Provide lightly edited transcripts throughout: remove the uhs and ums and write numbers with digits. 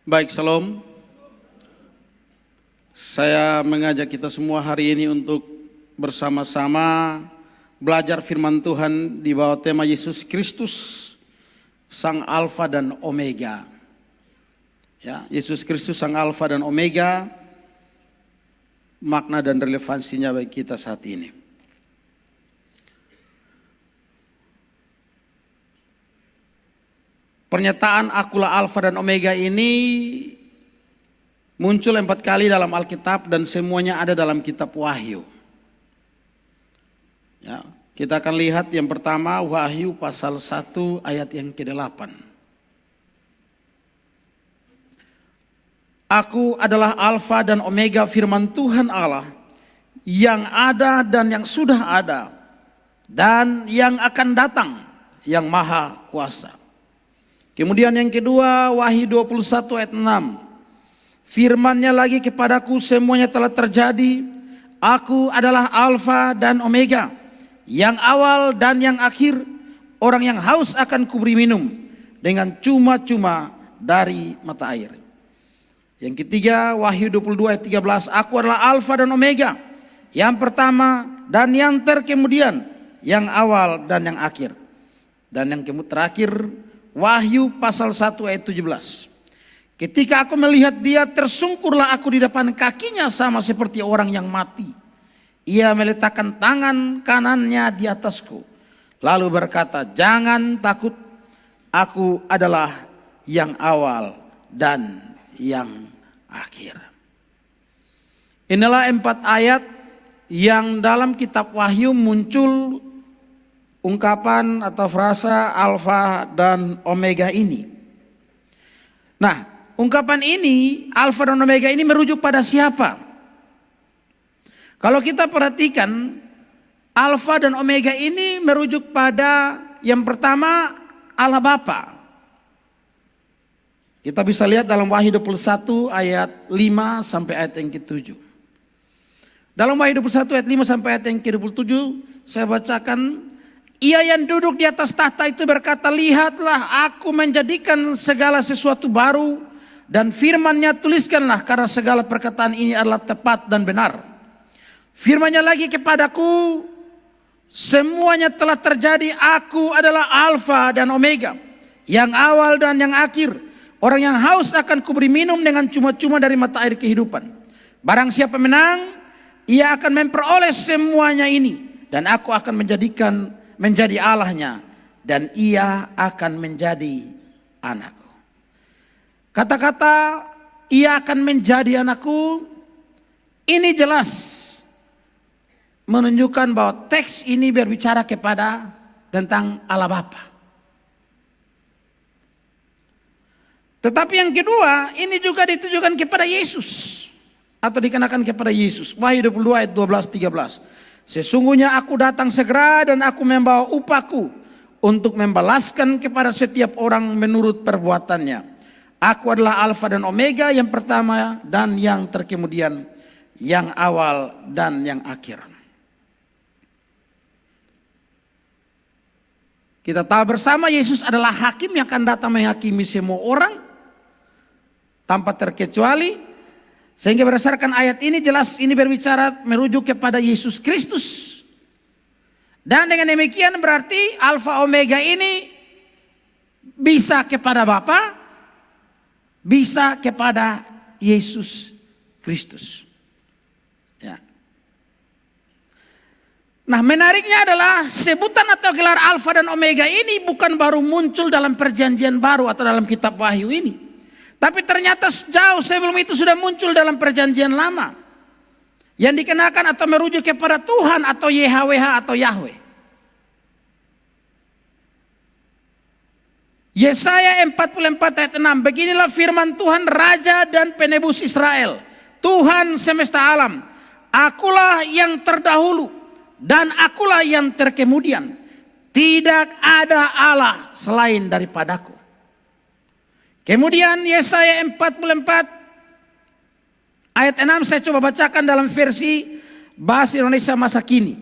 Baik, Shalom. Saya mengajak kita semua hari ini untuk bersama-sama belajar firman Tuhan di bawah tema Yesus Kristus, Sang Alfa dan Omega. Ya, Yesus Kristus Sang Alfa dan Omega, makna dan relevansinya bagi kita saat ini. Pernyataan akulah Alfa dan Omega ini muncul 4 kali dalam Alkitab dan semuanya ada dalam kitab Wahyu. Ya, kita akan lihat yang pertama Wahyu pasal 1 ayat yang ke-8. Aku adalah Alfa dan Omega, firman Tuhan Allah, yang ada dan yang sudah ada dan yang akan datang, yang maha kuasa. Kemudian yang kedua Wahyu 21 ayat 6. Firman-Nya lagi kepadaku, semuanya telah terjadi. Aku adalah Alfa dan Omega, yang awal dan yang akhir. Orang yang haus akan kuberi minum dengan cuma-cuma dari mata air. Yang ketiga Wahyu 22 ayat 13. Aku adalah Alfa dan Omega, yang pertama dan yang terkemudian, yang awal dan yang akhir. Dan yang terakhir Wahyu pasal 1 ayat 17. Ketika aku melihat Dia, tersungkurlah aku di depan kakinya sama seperti orang yang mati. Ia meletakkan tangan kanannya di atasku, lalu berkata, jangan takut, aku adalah yang awal dan yang akhir. Inilah 4 ayat yang dalam kitab Wahyu muncul ungkapan atau frasa Alfa dan Omega ini. Nah, ungkapan ini, Alfa dan Omega ini merujuk pada siapa? Kalau kita perhatikan, Alfa dan Omega ini merujuk pada yang pertama Allah Bapa. Kita bisa lihat dalam Wahyu 21 ayat 5 sampai ayat yang ke-7. Dalam Wahyu 21 ayat 5 sampai ayat yang ke-27 saya bacakan. Ia yang duduk di atas tahta itu berkata, lihatlah aku menjadikan segala sesuatu baru, dan firman-Nya tuliskanlah, karena segala perkataan ini adalah tepat dan benar. Firman-Nya lagi kepadaku, semuanya telah terjadi. Aku adalah Alfa dan Omega, yang awal dan yang akhir. Orang yang haus akan kuberi minum dengan cuma-cuma dari mata air kehidupan. Barang siapa menang, ia akan memperoleh semuanya ini, dan aku akan menjadi Allahnya, dan ia akan menjadi anakku. Kata-kata ia akan menjadi anakku ini jelas menunjukkan bahwa teks ini berbicara kepada tentang Allah Bapa. Tetapi yang kedua, ini juga ditujukan kepada Yesus atau dikenakan kepada Yesus. Wahyu 22 ayat 12-13. Sesungguhnya aku datang segera dan aku membawa upahku untuk membalaskan kepada setiap orang menurut perbuatannya. Aku adalah Alfa dan Omega, yang pertama dan yang terkemudian, yang awal dan yang akhir. Kita tahu bersama Yesus adalah hakim yang akan datang menghakimi semua orang tanpa terkecuali. Sehingga berdasarkan ayat ini jelas ini berbicara merujuk kepada Yesus Kristus. Dan dengan demikian berarti Alfa Omega ini bisa kepada Bapa, bisa kepada Yesus Kristus. Ya. Nah, menariknya adalah sebutan atau gelar Alfa dan Omega ini bukan baru muncul dalam perjanjian baru atau dalam kitab Wahyu ini. Tapi ternyata jauh sebelum itu sudah muncul dalam perjanjian lama, yang dikenakan atau merujuk kepada Tuhan atau YHWH atau Yahweh. Yesaya 44 ayat 6. Beginilah firman Tuhan, Raja dan Penebus Israel, Tuhan semesta alam. Akulah yang terdahulu dan akulah yang terkemudian. Tidak ada Allah selain daripadaku. Kemudian Yesaya 44 ayat 6 saya coba bacakan dalam versi bahasa Indonesia masa kini.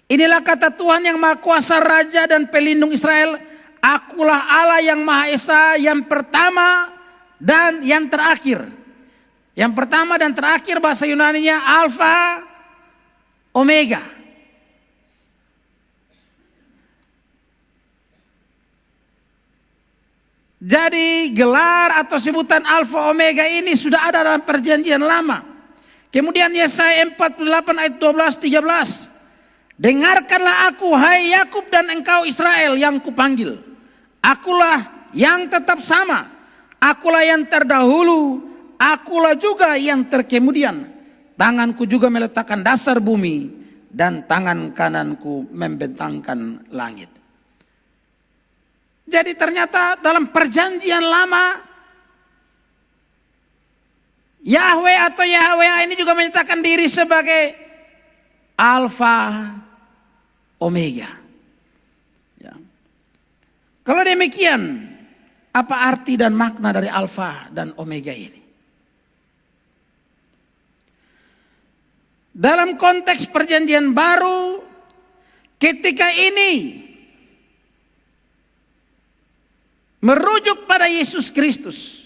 Inilah kata Tuhan yang Maha Kuasa, Raja dan Pelindung Israel. Akulah Allah yang Maha Esa, yang pertama dan yang terakhir. Yang pertama dan terakhir bahasa Yunaninya Alfa, Omega. Jadi gelar atau sebutan Alfa Omega ini sudah ada dalam perjanjian lama. Kemudian Yesaya 48 ayat 12-13. Dengarkanlah aku hai Yakub dan engkau Israel yang kupanggil. Akulah yang tetap sama. Akulah yang terdahulu. Akulah juga yang terkemudian. Tanganku juga meletakkan dasar bumi dan tangan kananku membentangkan langit. Jadi ternyata dalam perjanjian lama Yahweh atau Yahweh ini juga menyatakan diri sebagai Alfa Omega. Ya. Kalau demikian, apa arti dan makna dari Alfa dan Omega ini? Dalam konteks perjanjian baru, ketika ini merujuk pada Yesus Kristus,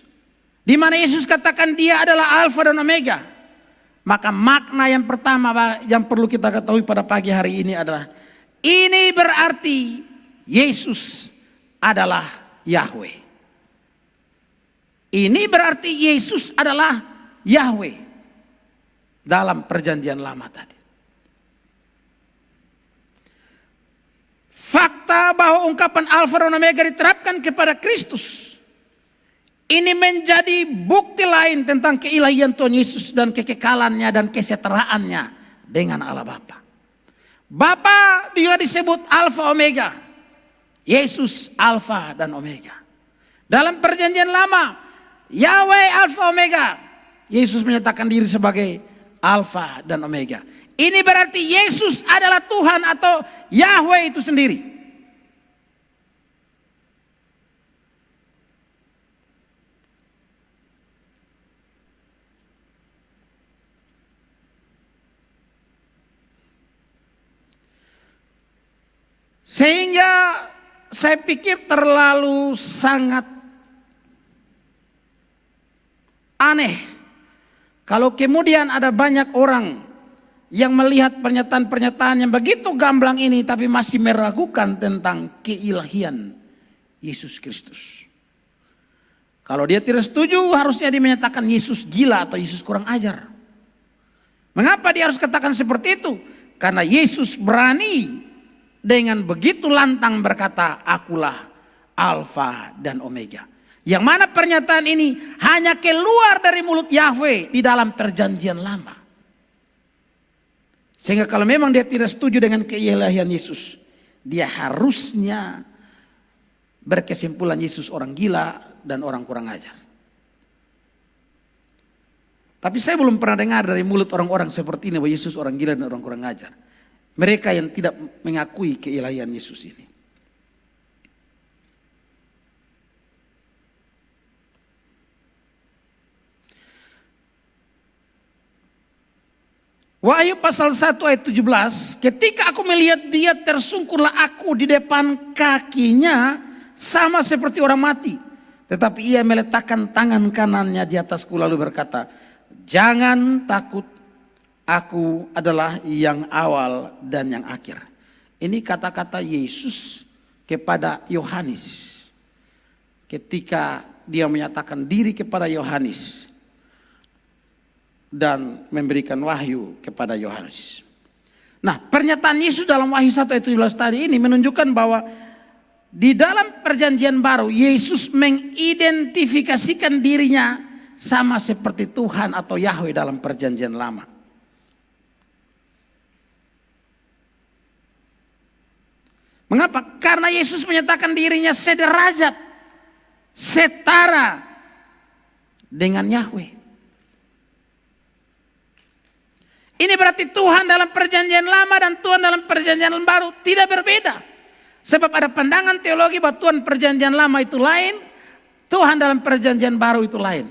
di mana Yesus katakan dia adalah Alfa dan Omega, maka makna yang pertama yang perlu kita ketahui pada pagi hari ini adalah ini berarti Yesus adalah Yahweh. Ini berarti Yesus adalah Yahweh dalam perjanjian lama tadi. Fakta bahwa ungkapan Alfa dan Omega diterapkan kepada Kristus ini menjadi bukti lain tentang keilahian Tuhan Yesus dan kekekalannya dan kesetaraannya dengan Allah Bapa. Bapa juga disebut Alfa Omega. Yesus Alfa dan Omega. Dalam perjanjian lama, Yahweh Alfa Omega. Yesus menyatakan diri sebagai Alfa dan Omega. Ini berarti Yesus adalah Tuhan atau Yahweh itu sendiri. Sehingga saya pikir terlalu sangat aneh kalau kemudian ada banyak orang yang melihat pernyataan-pernyataan yang begitu gamblang ini tapi masih meragukan tentang keilahian Yesus Kristus. Kalau dia tidak setuju, harusnya dia menyatakan Yesus gila atau Yesus kurang ajar. Mengapa dia harus katakan seperti itu? Karena Yesus berani dengan begitu lantang berkata, akulah Alfa dan Omega. Yang mana pernyataan ini hanya keluar dari mulut Yahweh di dalam perjanjian lama. Sehingga kalau memang dia tidak setuju dengan keilahian Yesus, dia harusnya berkesimpulan Yesus orang gila dan orang kurang ajar. Tapi saya belum pernah dengar dari mulut orang-orang seperti ini bahwa Yesus orang gila dan orang kurang ajar. Mereka yang tidak mengakui keilahian Yesus ini. Wahyu pasal 1 ayat 17, ketika aku melihat dia tersungkurlah aku di depan kakinya sama seperti orang mati. Tetapi ia meletakkan tangan kanannya di atasku lalu berkata, jangan takut, aku adalah yang awal dan yang akhir. Ini kata-kata Yesus kepada Yohanes. Ketika dia menyatakan diri kepada Yohanes. Dan memberikan wahyu kepada Yohanes. Nah, pernyataan Yesus dalam Wahyu 1 ayat 17 tadi ini menunjukkan bahwa di dalam perjanjian baru Yesus mengidentifikasikan dirinya sama seperti Tuhan atau Yahweh dalam perjanjian lama. Mengapa? Karena Yesus menyatakan dirinya sederajat, setara dengan Yahweh. Ini berarti Tuhan dalam perjanjian lama dan Tuhan dalam perjanjian baru tidak berbeda. Sebab ada pandangan teologi bahwa Tuhan perjanjian lama itu lain, Tuhan dalam perjanjian baru itu lain.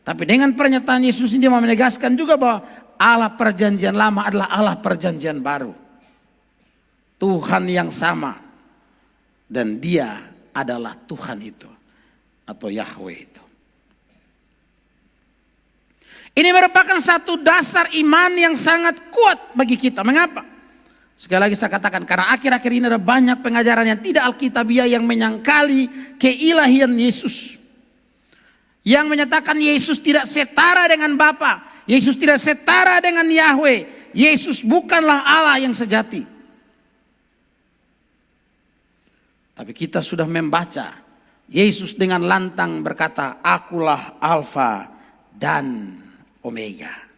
Tapi dengan pernyataan Yesus ini dia menegaskan juga bahwa Allah perjanjian lama adalah Allah perjanjian baru. Tuhan yang sama. Dan dia adalah Tuhan itu. Atau Yahweh itu. Ini merupakan satu dasar iman yang sangat kuat bagi kita. Mengapa? Sekali lagi saya katakan, karena akhir-akhir ini ada banyak pengajaran yang tidak alkitabiah yang menyangkali keilahian Yesus. Yang menyatakan Yesus tidak setara dengan Bapa, Yesus tidak setara dengan Yahweh, Yesus bukanlah Allah yang sejati. Tapi kita sudah membaca Yesus dengan lantang berkata, akulah Alfa dan Omega.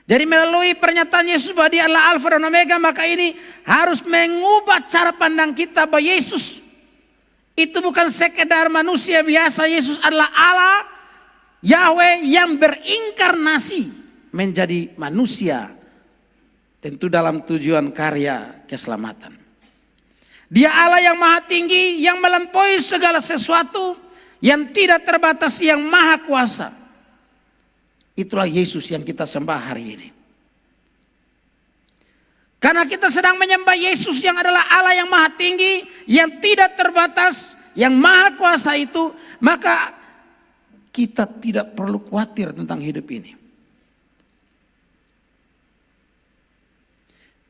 Jadi melalui pernyataan Yesus bahwa dia adalah Alfa dan Omega, maka ini harus mengubah cara pandang kita bahwa Yesus itu bukan sekedar manusia biasa. Yesus adalah Allah, Yahweh yang berinkarnasi menjadi manusia, tentu dalam tujuan karya keselamatan. Dia Allah yang maha tinggi, yang melampaui segala sesuatu, yang tidak terbatas, yang maha kuasa. Itulah Yesus yang kita sembah hari ini. Karena kita sedang menyembah Yesus yang adalah Allah yang maha tinggi, yang tidak terbatas, yang maha kuasa itu, maka kita tidak perlu khawatir tentang hidup ini.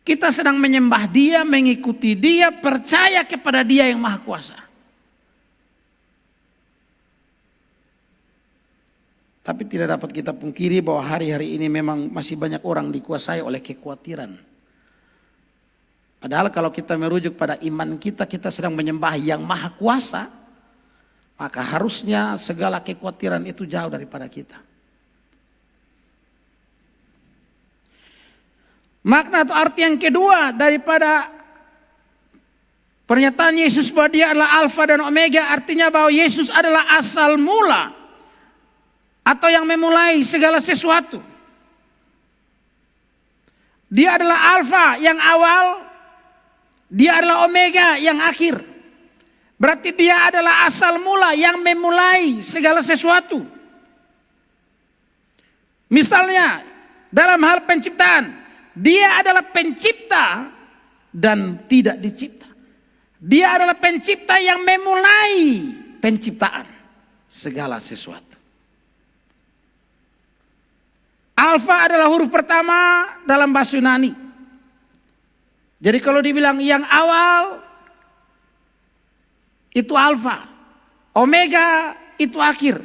Kita sedang menyembah Dia, mengikuti Dia, percaya kepada Dia yang maha kuasa. Tapi tidak dapat kita pungkiri bahwa hari-hari ini memang masih banyak orang dikuasai oleh kekhawatiran. Padahal kalau kita merujuk pada iman kita, kita sedang menyembah yang maha kuasa, maka harusnya segala kekhawatiran itu jauh daripada kita. Makna atau arti yang kedua daripada pernyataan Yesus bahwa dia adalah Alfa dan Omega, artinya bahwa Yesus adalah asal mula atau yang memulai segala sesuatu. Dia adalah Alfa yang awal, dia adalah Omega yang akhir. Berarti dia adalah asal mula yang memulai segala sesuatu. Misalnya dalam hal penciptaan, dia adalah pencipta dan tidak dicipta. Dia adalah pencipta yang memulai penciptaan segala sesuatu. Alfa adalah huruf pertama dalam bahasa Yunani. Jadi kalau dibilang yang awal itu alfa, omega itu akhir.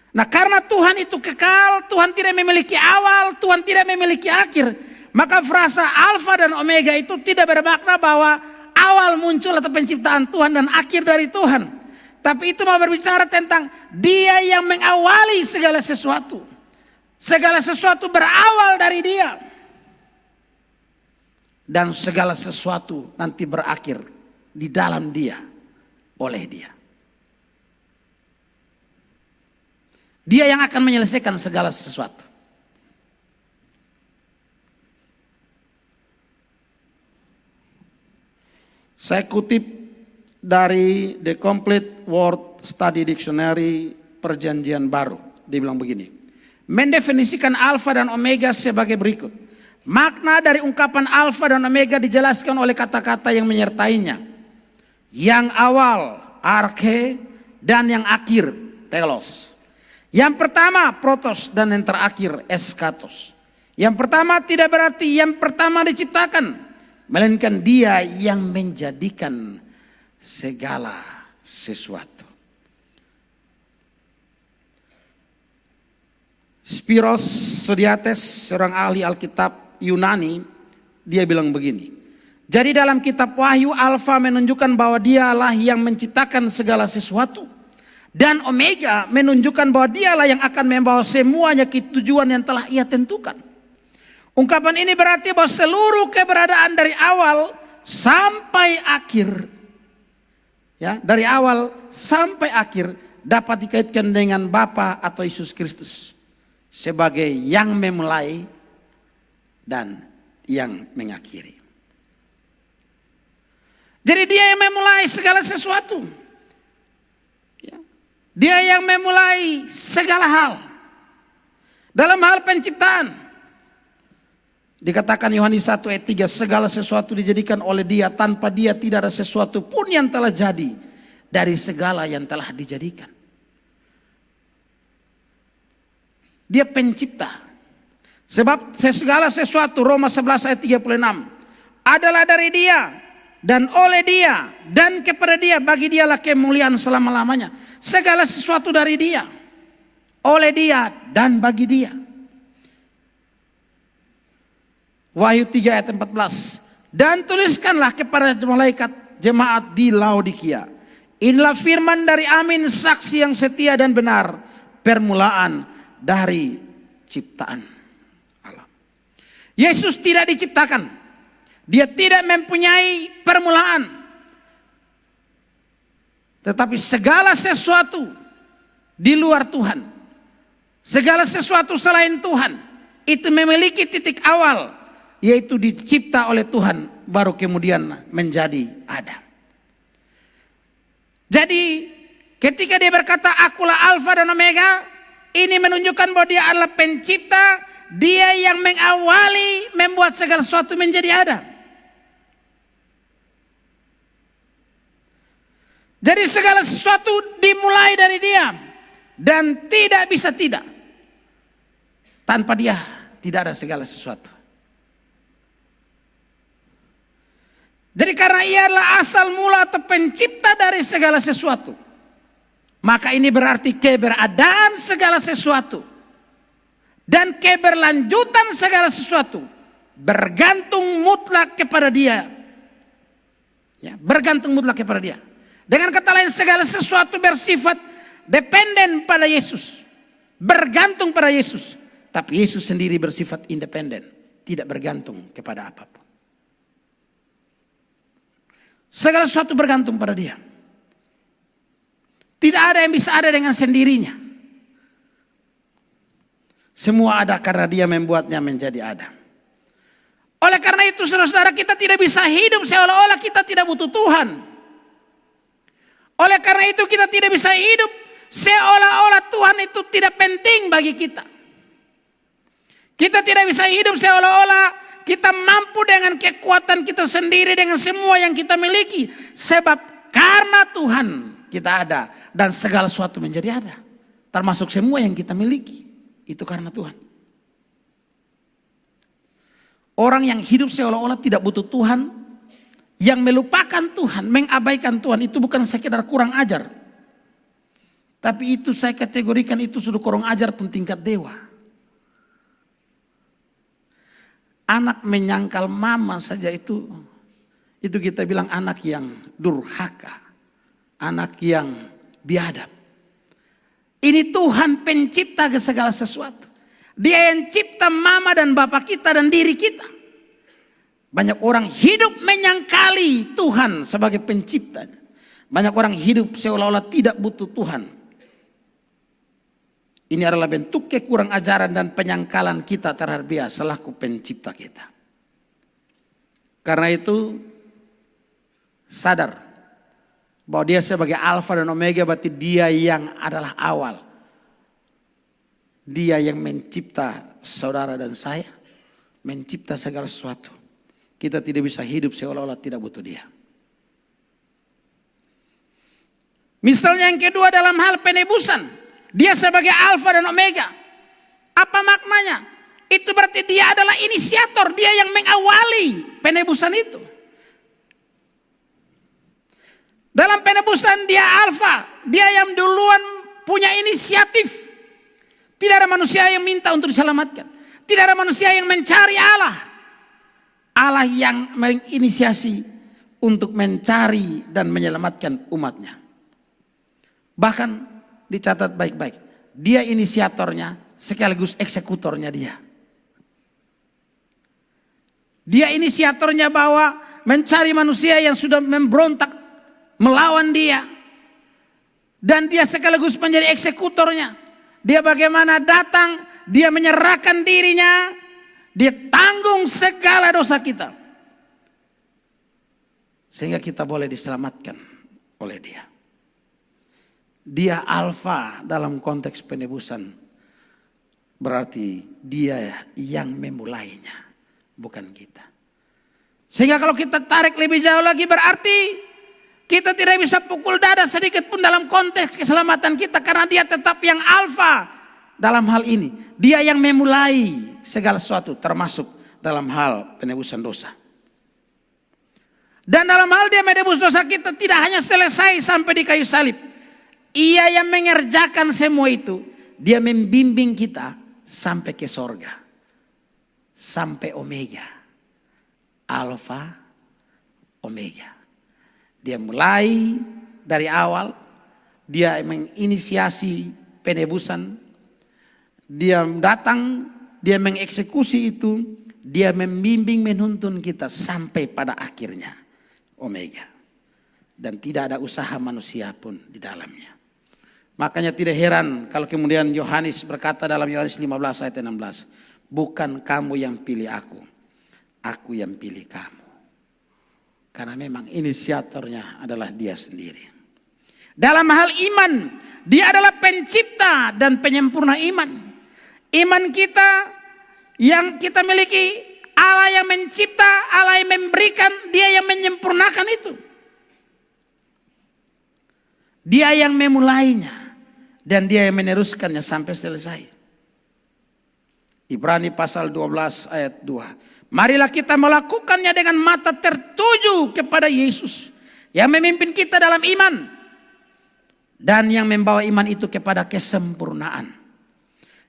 Nah, karena Tuhan itu kekal, Tuhan tidak memiliki awal, Tuhan tidak memiliki akhir. Maka frasa alfa dan omega itu tidak bermakna bahwa awal muncul atau penciptaan Tuhan dan akhir dari Tuhan. Tapi itu mau berbicara tentang Dia yang mengawali segala sesuatu. Segala sesuatu berawal dari Dia. Dan segala sesuatu nanti berakhir di dalam Dia, oleh Dia. Dia yang akan menyelesaikan segala sesuatu. Saya kutip dari The Complete Word Study Dictionary Perjanjian Baru. Dia bilang begini. Mendefinisikan alfa dan omega sebagai berikut. Makna dari ungkapan alfa dan omega dijelaskan oleh kata-kata yang menyertainya. Yang awal, arche, dan yang akhir, telos. Yang pertama, protos, dan yang terakhir, eskatos. Yang pertama tidak berarti yang pertama diciptakan, melainkan Dia yang menjadikan segala sesuatu. Spiros Sodiates, seorang ahli Alkitab Yunani, dia bilang begini. Jadi dalam kitab Wahyu, Alfa menunjukkan bahwa Dialah yang menciptakan segala sesuatu. Dan Omega menunjukkan bahwa Dialah yang akan membawa semuanya ke tujuan yang telah Ia tentukan. Ungkapan ini berarti bahwa seluruh keberadaan dari awal sampai akhir, ya, dari awal sampai akhir dapat dikaitkan dengan Bapa atau Yesus Kristus sebagai yang memulai dan yang mengakhiri. Jadi Dia yang memulai segala sesuatu, ya. Dia yang memulai segala hal dalam hal penciptaan. Dikatakan Yohanes 1 ayat 3, segala sesuatu dijadikan oleh Dia, tanpa Dia tidak ada sesuatu pun yang telah jadi dari segala yang telah dijadikan. Dia pencipta. Sebab segala sesuatu, Roma 11 ayat 36, adalah dari Dia dan oleh Dia dan kepada Dia, bagi Dialah kemuliaan selama-lamanya. Segala sesuatu dari Dia, oleh Dia dan bagi Dia. Wahyu 3 ayat 14. Dan tuliskanlah kepada malaikat jemaat di Laodikia, inilah firman dari Amin, saksi yang setia dan benar, permulaan dari ciptaan Allah. Yesus tidak diciptakan. Dia tidak mempunyai permulaan. Tetapi segala sesuatu di luar Tuhan, segala sesuatu selain Tuhan, itu memiliki titik awal, yaitu dicipta oleh Tuhan, baru kemudian menjadi ada. Jadi ketika dia berkata akulah Alfa dan Omega, ini menunjukkan bahwa dia adalah pencipta, dia yang mengawali membuat segala sesuatu menjadi ada. Jadi segala sesuatu dimulai dari dia dan tidak bisa tidak. Tanpa dia tidak ada segala sesuatu. Jadi karena ia adalah asal mula atau pencipta dari segala sesuatu, maka ini berarti keberadaan segala sesuatu dan keberlanjutan segala sesuatu bergantung mutlak kepada Dia. Ya, bergantung mutlak kepada Dia. Dengan kata lain, segala sesuatu bersifat dependen pada Yesus, bergantung pada Yesus. Tapi Yesus sendiri bersifat independen, tidak bergantung kepada apapun. Segala sesuatu bergantung pada Dia. Tidak ada yang bisa ada dengan sendirinya. Semua ada karena Dia membuatnya menjadi ada. Oleh karena itu saudara-saudara, kita tidak bisa hidup seolah-olah kita tidak butuh Tuhan. Oleh karena itu kita tidak bisa hidup seolah-olah Tuhan itu tidak penting bagi kita. Kita tidak bisa hidup seolah-olah kita mampu dengan kekuatan kita sendiri, dengan semua yang kita miliki. Sebab karena Tuhan kita ada dan segala sesuatu menjadi ada. Termasuk semua yang kita miliki. Itu karena Tuhan. Orang yang hidup seolah-olah tidak butuh Tuhan, yang melupakan Tuhan, mengabaikan Tuhan, itu bukan sekedar kurang ajar. Tapi itu saya kategorikan itu sudah kurang ajar pun tingkat dewa. Anak menyangkal mama saja itu kita bilang anak yang durhaka, anak yang biadab. Ini Tuhan pencipta ke segala sesuatu. Dia yang cipta mama dan bapak kita dan diri kita. Banyak orang hidup menyangkali Tuhan sebagai pencipta. Banyak orang hidup seolah-olah tidak butuh Tuhan. Ini adalah bentuk kekurang ajaran dan penyangkalan kita terhadap Dia selaku pencipta kita. Karena itu sadar bahwa Dia sebagai Alfa dan Omega, berarti Dia yang adalah awal. Dia yang mencipta saudara dan saya, mencipta segala sesuatu. Kita tidak bisa hidup seolah-olah tidak butuh Dia. Misalnya yang kedua dalam hal penebusan. Dia sebagai Alfa dan Omega. Apa maknanya? Itu berarti Dia adalah inisiator. Dia yang mengawali penebusan itu. Dalam penebusan Dia Alfa. Dia yang duluan punya inisiatif. Tidak ada manusia yang minta untuk diselamatkan. Tidak ada manusia yang mencari Allah. Allah yang menginisiasi untuk mencari dan menyelamatkan umatnya. Bahkan dicatat baik-baik. Dia inisiatornya sekaligus eksekutornya Dia. Dia inisiatornya bahwa mencari manusia yang sudah memberontak melawan Dia. Dan Dia sekaligus menjadi eksekutornya. Dia bagaimana datang, Dia menyerahkan dirinya, Dia tanggung segala dosa kita. Sehingga kita boleh diselamatkan oleh Dia. Dia Alfa dalam konteks penebusan. Berarti Dia yang memulainya, bukan kita. Sehingga kalau kita tarik lebih jauh lagi, berarti kita tidak bisa pukul dada sedikit pun dalam konteks keselamatan kita. Karena Dia tetap yang Alfa dalam hal ini. dia yang memulai segala sesuatu termasuk dalam hal penebusan dosa. Dan dalam hal dia menebus dosa kita tidak hanya selesai sampai di kayu salib. Ia yang mengerjakan semua itu. Dia membimbing kita sampai ke sorga. Sampai Omega. Alfa, Omega. Dia mulai dari awal. Dia menginisiasi penebusan. Dia datang, dia mengeksekusi itu. Dia membimbing menuntun kita sampai pada akhirnya. Omega. Dan tidak ada usaha manusia pun di dalamnya. Makanya tidak heran kalau kemudian Yohanes berkata dalam Yohanes 15 ayat 16. Bukan kamu yang pilih aku yang pilih kamu. Karena memang inisiatornya adalah dia sendiri. Dalam hal iman, dia adalah pencipta dan penyempurna iman. Iman kita yang kita miliki, Allah yang mencipta, Allah yang memberikan, dia yang menyempurnakan itu. Dia yang memulainya. Dan dia yang meneruskannya sampai selesai. Ibrani pasal 12 ayat 2. Marilah kita melakukannya dengan mata tertuju kepada Yesus. Yang memimpin kita dalam iman. Dan yang membawa iman itu kepada kesempurnaan.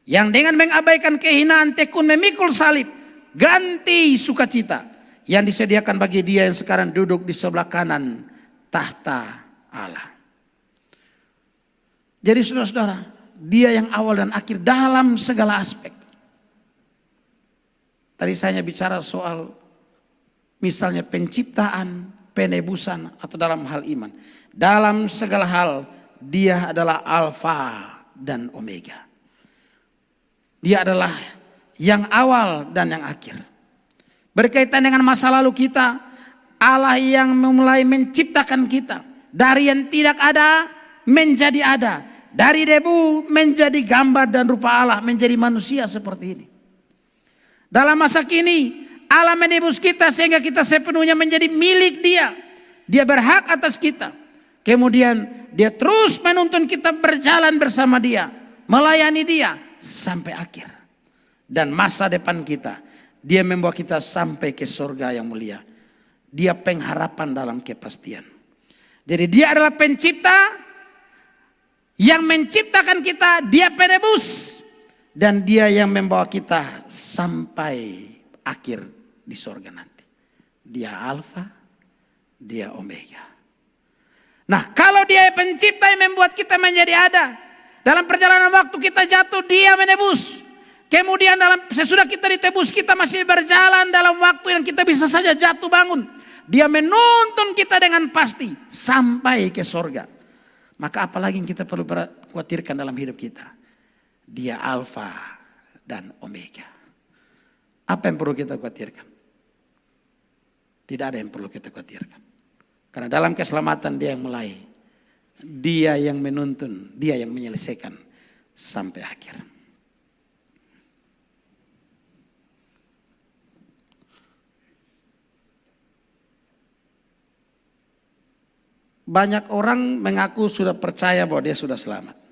Yang dengan mengabaikan kehinaan tekun memikul salib. Ganti sukacita. Yang disediakan bagi dia yang sekarang duduk di sebelah kanan tahta Allah. Jadi saudara-saudara, dia yang awal dan akhir dalam segala aspek. Tadi saya bicara soal misalnya penciptaan, penebusan atau dalam hal iman. Dalam segala hal dia adalah Alfa dan Omega. Dia adalah yang awal dan yang akhir. Berkaitan dengan masa lalu kita, Allah yang memulai menciptakan kita. Dari yang tidak ada menjadi ada. Dari debu menjadi gambar dan rupa Allah, menjadi manusia seperti ini. Dalam masa kini Allah menebus kita sehingga kita sepenuhnya menjadi milik dia. Dia berhak atas kita. Kemudian dia terus menuntun kita berjalan bersama dia. Melayani dia sampai akhir. Dan masa depan kita, dia membawa kita sampai ke surga yang mulia. Dia pengharapan dalam kepastian. Jadi dia adalah pencipta. Yang menciptakan kita, dia penebus. Dan dia yang membawa kita sampai akhir di surga nanti. Dia Alfa, dia Omega. Nah, kalau dia pencipta yang membuat kita menjadi ada. Dalam perjalanan waktu kita jatuh, dia menebus. Kemudian sesudah kita ditebus, kita masih berjalan dalam waktu yang kita bisa saja jatuh bangun. Dia menuntun kita dengan pasti sampai ke surga. Maka apalagi yang kita perlu khawatirkan dalam hidup kita. Dia Alfa dan Omega. Apa yang perlu kita khawatirkan? Tidak ada yang perlu kita khawatirkan. Karena dalam keselamatan dia yang mulai. Dia yang menuntun. Dia yang menyelesaikan sampai akhir. Banyak orang mengaku sudah percaya bahwa dia sudah selamat.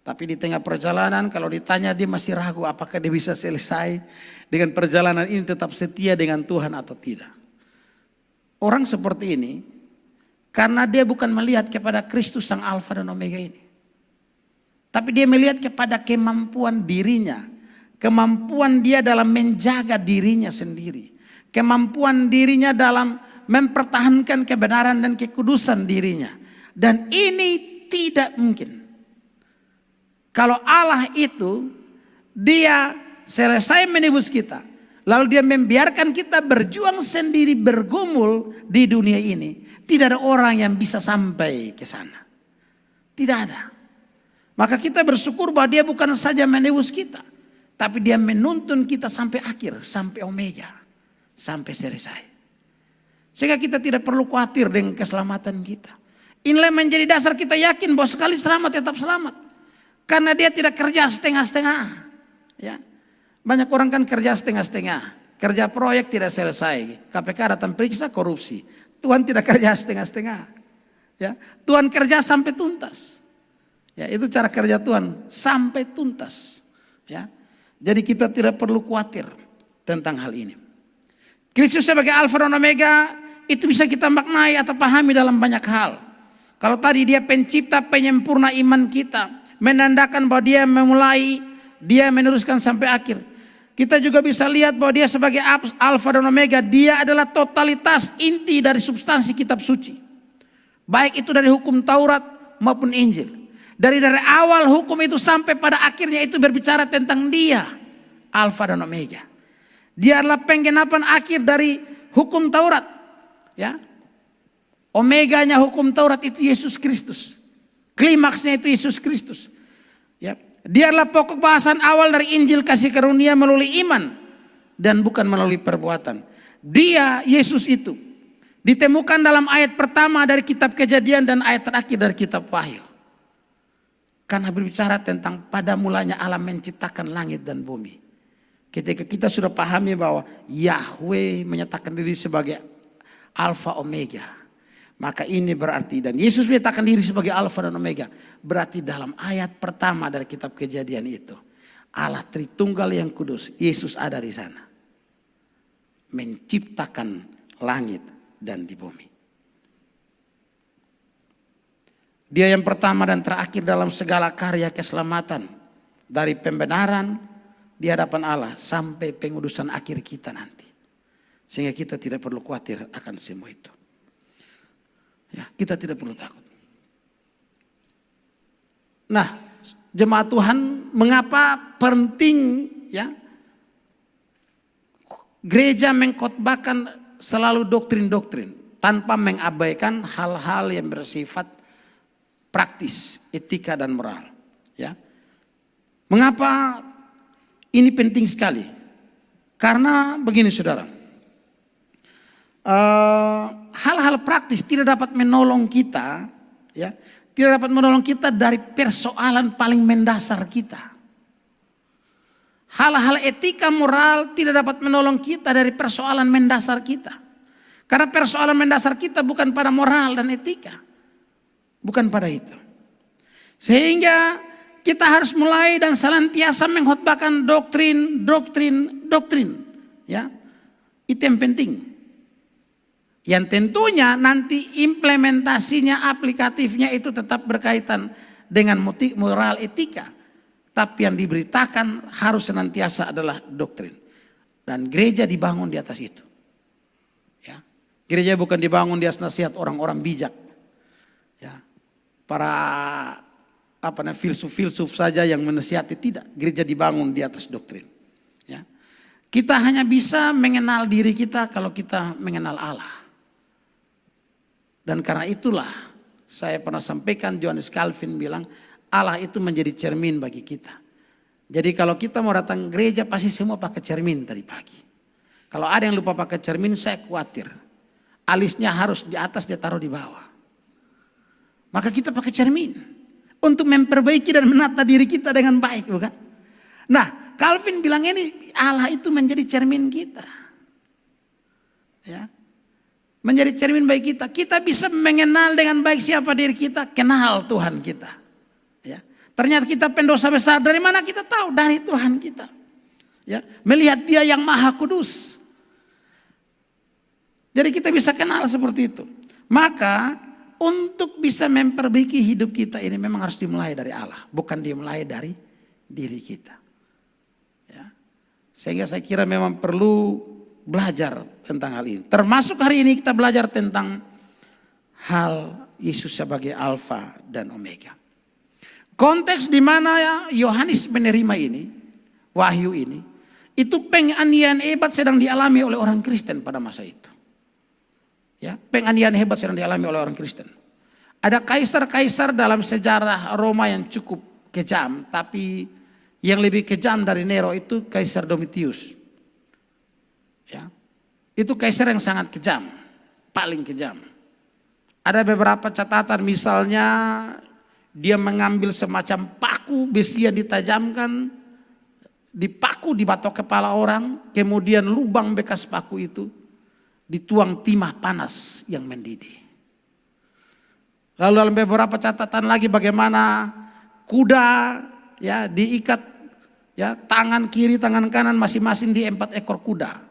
Tapi di tengah perjalanan kalau ditanya dia masih ragu apakah dia bisa selesai dengan perjalanan ini tetap setia dengan Tuhan atau tidak. Orang seperti ini karena dia bukan melihat kepada Kristus sang Alfa dan Omega ini. Tapi dia melihat kepada kemampuan dirinya. Kemampuan dia dalam menjaga dirinya sendiri. Kemampuan dirinya dalam mempertahankan kebenaran dan kekudusan dirinya. Dan ini tidak mungkin. Kalau Allah itu, dia selesai menebus kita. Lalu dia membiarkan kita berjuang sendiri, bergumul di dunia ini. Tidak ada orang yang bisa sampai ke sana. Tidak ada. Maka kita bersyukur bahwa dia bukan saja menebus kita. Tapi dia menuntun kita sampai akhir, sampai Omega. Sampai selesai. Sehingga kita tidak perlu khawatir dengan keselamatan kita. Inilah menjadi dasar kita yakin bahwa sekali selamat tetap selamat. Karena dia tidak kerja setengah-setengah. Ya. Banyak orang kan kerja setengah-setengah. Kerja proyek tidak selesai. KPK datang periksa korupsi. Tuhan tidak kerja setengah-setengah. Ya. Tuhan kerja sampai tuntas. Ya, itu cara kerja Tuhan. Sampai tuntas. Ya. Jadi kita tidak perlu khawatir tentang hal ini. Kristus sebagai Alfa dan Omega itu bisa kita maknai atau pahami dalam banyak hal. Kalau tadi dia pencipta, penyempurna iman kita, menandakan bahwa dia memulai, dia meneruskan sampai akhir. Kita juga bisa lihat bahwa dia sebagai Alfa dan Omega, dia adalah totalitas inti dari substansi kitab suci. Baik itu dari hukum Taurat maupun Injil. Dari awal hukum itu sampai pada akhirnya itu berbicara tentang dia, Alfa dan Omega. Dia adalah penggenapan akhir dari hukum Taurat. Ya. Omeganya hukum Taurat itu Yesus Kristus. Klimaksnya itu Yesus Kristus. Ya. Dia adalah pokok bahasan awal dari Injil kasih karunia melalui iman dan bukan melalui perbuatan. Dia, Yesus itu, ditemukan dalam ayat pertama dari kitab Kejadian dan ayat terakhir dari kitab Wahyu. Karena berbicara tentang pada mulanya Allah menciptakan langit dan bumi. Ketika kita sudah pahami bahwa Yahweh menyatakan diri sebagai Alfa Omega. Maka ini berarti, dan Yesus menyatakan diri sebagai Alfa dan Omega. Berarti dalam ayat pertama dari kitab Kejadian itu. Allah Tritunggal yang kudus, Yesus ada di sana. Menciptakan langit dan di bumi. Dia yang pertama dan terakhir dalam segala karya keselamatan. Dari pembenaran di hadapan Allah sampai pengudusan akhir kita nanti. Sehingga kita tidak perlu khawatir akan semua itu. Ya, kita tidak perlu takut. Nah, jemaat Tuhan, mengapa penting ya gereja mengkhotbahkan selalu doktrin-doktrin tanpa mengabaikan hal-hal yang bersifat praktis, etika dan moral. Ya. Mengapa ini penting sekali? Karena begini saudara, hal-hal praktis tidak dapat menolong kita, ya, tidak dapat menolong kita dari persoalan paling mendasar kita. Hal-hal etika moral tidak dapat menolong kita dari persoalan mendasar kita. Karena persoalan mendasar kita bukan pada moral dan etika. Bukan pada itu. Sehingga kita harus mulai dan senantiasa mengkhotbahkan doktrin. Ya, itu yang penting. Yang tentunya nanti implementasinya, aplikatifnya itu tetap berkaitan dengan moral etika. Tapi yang diberitakan harus senantiasa adalah doktrin. Dan gereja dibangun di atas itu. Ya, gereja bukan dibangun di atas nasihat orang-orang bijak. Ya. Para filsuf-filsuf saja yang menasihati, tidak. Gereja dibangun di atas doktrin. Ya. Kita hanya bisa mengenal diri kita kalau kita mengenal Allah. Dan karena itulah saya pernah sampaikan, Johannes Calvin bilang Allah itu menjadi cermin bagi kita. Jadi kalau kita mau datang gereja pasti semua pakai cermin tadi pagi. Kalau ada yang lupa pakai cermin saya khawatir. Alisnya harus di atas, dia taruh di bawah. Maka kita pakai cermin untuk memperbaiki dan menata diri kita dengan baik, bukan? Nah, Calvin bilang ini Allah itu menjadi cermin kita. Ya. Menjadi cermin bagi kita. Kita bisa mengenal dengan baik siapa diri kita, kenal Tuhan kita. Ya. Ternyata kita pendosa besar, dari mana kita tahu? Dari Tuhan kita. Ya. Melihat Dia yang Maha Kudus. Jadi kita bisa kenal seperti itu. Maka untuk bisa memperbaiki hidup kita ini memang harus dimulai dari Allah. Bukan dimulai dari diri kita. Ya. Sehingga saya kira memang perlu belajar tentang hal ini. Termasuk hari ini kita belajar tentang hal Yesus sebagai Alfa dan Omega. Konteks di mana Yohanes menerima ini, wahyu ini, itu penganiayaan hebat sedang dialami oleh orang Kristen pada masa itu. Ya, penganiayaan hebat sedang dialami oleh orang Kristen. Ada kaisar-kaisar dalam sejarah Roma yang cukup kejam, tapi yang lebih kejam dari Nero itu Kaisar Domitius. Ya, itu kaisar yang sangat kejam, paling kejam. Ada beberapa catatan, misalnya dia mengambil semacam paku besi yang ditajamkan, dipaku di batok kepala orang, kemudian lubang bekas paku itu dituang timah panas yang mendidih. Lalu dalam beberapa catatan lagi bagaimana kuda ya diikat Ya, tangan kiri, tangan kanan masing-masing di 4 ekor kuda.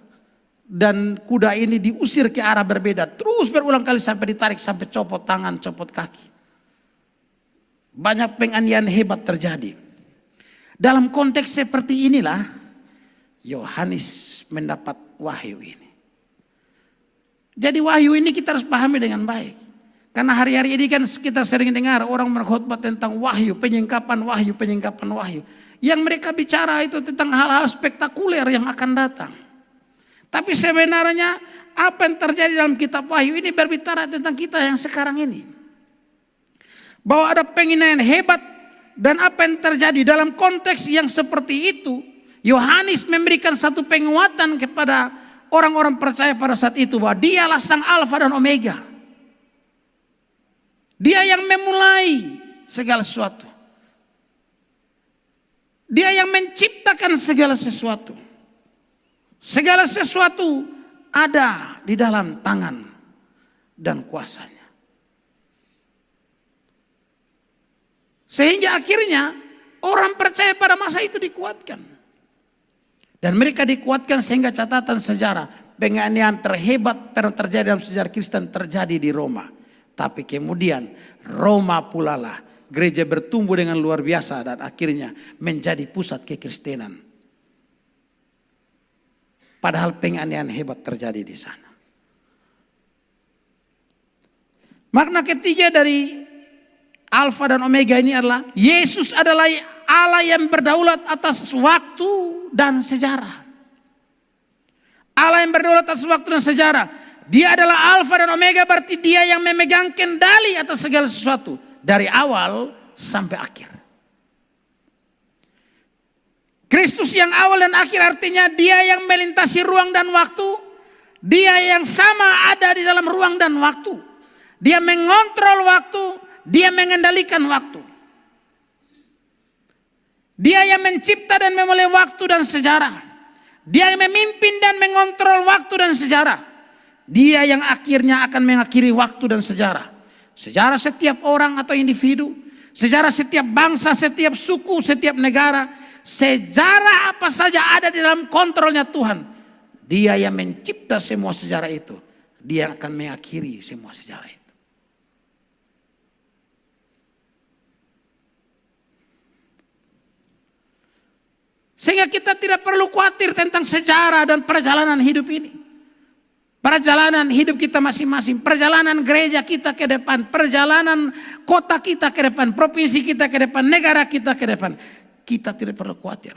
Dan kuda ini diusir ke arah berbeda. Terus berulang kali sampai ditarik, sampai copot tangan, copot kaki. Banyak penganiayaan hebat terjadi. Dalam konteks seperti inilah Yohanes mendapat wahyu ini. Jadi wahyu ini kita harus pahami dengan baik. Karena hari-hari ini kan kita sering dengar orang berkhotbah tentang wahyu, penyingkapan wahyu, penyingkapan wahyu. Yang mereka bicara itu tentang hal-hal spektakuler yang akan datang. Tapi sebenarnya apa yang terjadi dalam kitab wahyu ini berbicara tentang kita yang sekarang ini. Bahwa ada penginayaan hebat dan apa yang terjadi dalam konteks yang seperti itu. Yohanes memberikan satu penguatan kepada orang-orang percaya pada saat itu bahwa dialah sang Alfa dan Omega. Dia yang memulai segala sesuatu. Dia yang menciptakan segala sesuatu. Segala sesuatu ada di dalam tangan dan kuasanya. Sehingga akhirnya orang percaya pada masa itu dikuatkan. Dan mereka dikuatkan sehingga catatan sejarah penganiayaan terhebat pernah terjadi dalam sejarah Kristen terjadi di Roma. Tapi kemudian Roma pula lah gereja bertumbuh dengan luar biasa dan akhirnya menjadi pusat kekristenan. Padahal penganiayaan hebat terjadi di sana. Makna ketiga dari Alfa dan Omega ini adalah Yesus adalah Allah yang berdaulat atas waktu dan sejarah. Allah yang berdaulat atas waktu dan sejarah. Dia adalah Alfa dan Omega, berarti dia yang memegang kendali atas segala sesuatu. Dari awal sampai akhir. Kristus yang awal dan akhir artinya dia yang melintasi ruang dan waktu. Dia yang sama ada di dalam ruang dan waktu. Dia mengontrol waktu. Dia mengendalikan waktu. Dia yang mencipta dan memulai waktu dan sejarah. Dia yang memimpin dan mengontrol waktu dan sejarah. Dia yang akhirnya akan mengakhiri waktu dan sejarah. Sejarah setiap orang atau individu. Sejarah setiap bangsa, setiap suku, setiap negara. Sejarah apa saja ada di dalam kontrolnya Tuhan. Dia yang mencipta semua sejarah itu. Dia akan mengakhiri semua sejarah itu. Sehingga kita tidak perlu khawatir tentang sejarah dan perjalanan hidup ini. Perjalanan hidup kita masing-masing, perjalanan gereja kita ke depan, perjalanan kota kita ke depan, provinsi kita ke depan, negara kita ke depan. Kita tidak perlu khawatir.